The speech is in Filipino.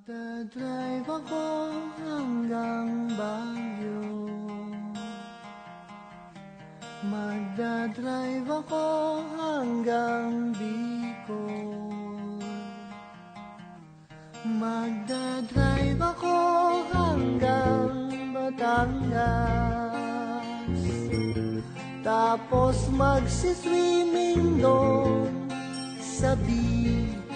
Magdadrive ako hanggang Baguio. Magdadrive ako hanggang Bicol. Magdadrive ako hanggang Batangas. Tapos magsiswimming doon sa beach.